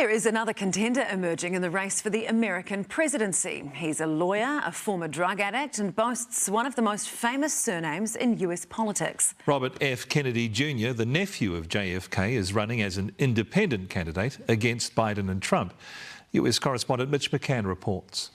There is another contender emerging in the race for the American presidency. He's a lawyer, a former drug addict, and boasts one of the most famous surnames in US politics. Robert F. Kennedy Jr., the nephew of JFK, is running as an independent candidate against Biden and Trump. US correspondent Mitch McCann reports.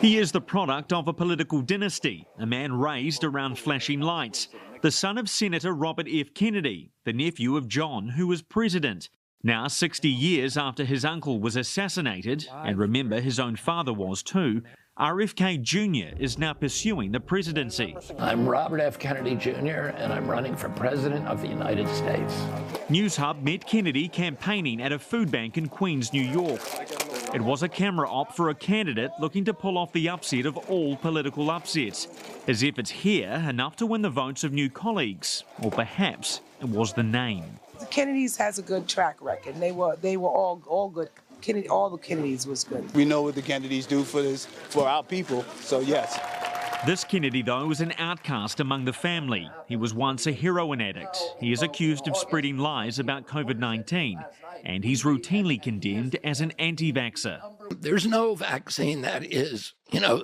He is the product of a political dynasty, a man raised around flashing lights, the son of Senator Robert F. Kennedy, the nephew of John, who was president. Now, 60 years after his uncle was assassinated, and remember his own father was too, RFK Jr. is now pursuing the presidency. I'm Robert F. Kennedy Jr., and I'm running for President of the United States. Newshub met Kennedy campaigning at a food bank in Queens, New York. It was a camera op for a candidate looking to pull off the upset of all political upsets, as if it's here enough to win the votes of new colleagues, or perhaps it was the name. The Kennedys has a good track record. They were all good. All the Kennedys was good. We know what the Kennedys do for our people, so yes. This Kennedy, though, is an outcast among the family. He was once a heroin addict. He is accused of spreading lies about COVID-19, and he's routinely condemned as an anti-vaxxer. There's no vaccine that is,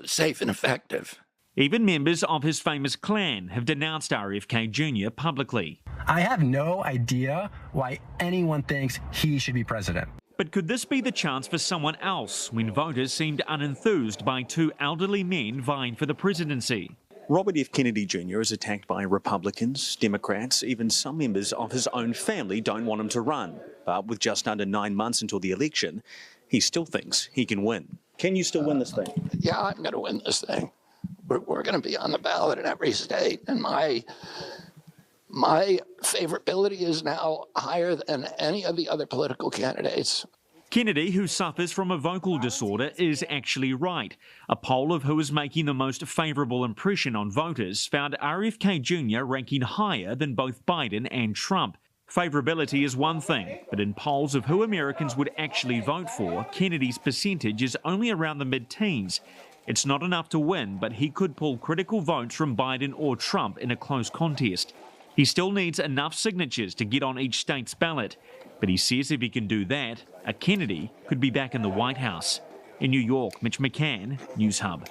safe and effective. Even members of his famous clan have denounced RFK Jr. publicly. I have no idea why anyone thinks he should be president. But could this be the chance for someone else when voters seemed unenthused by two elderly men vying for the presidency? Robert F. Kennedy Jr. is attacked by Republicans, Democrats, even some members of his own family don't want him to run. But with just under 9 months until the election, he still thinks he can win. Can you still win this thing? Yeah, I'm going to win this thing. We're going to be on the ballot in every state, and my favorability is now higher than any of the other political candidates. Kennedy, who suffers from a vocal disorder, is actually right. A poll of who is making the most favourable impression on voters found RFK Jr. ranking higher than both Biden and Trump. Favourability is one thing, but in polls of who Americans would actually vote for, Kennedy's percentage is only around the mid-teens. It's not enough to win, but he could pull critical votes from Biden or Trump in a close contest. He still needs enough signatures to get on each state's ballot, but he says if he can do that, a Kennedy could be back in the White House. In New York, Mitch McCann, Newshub.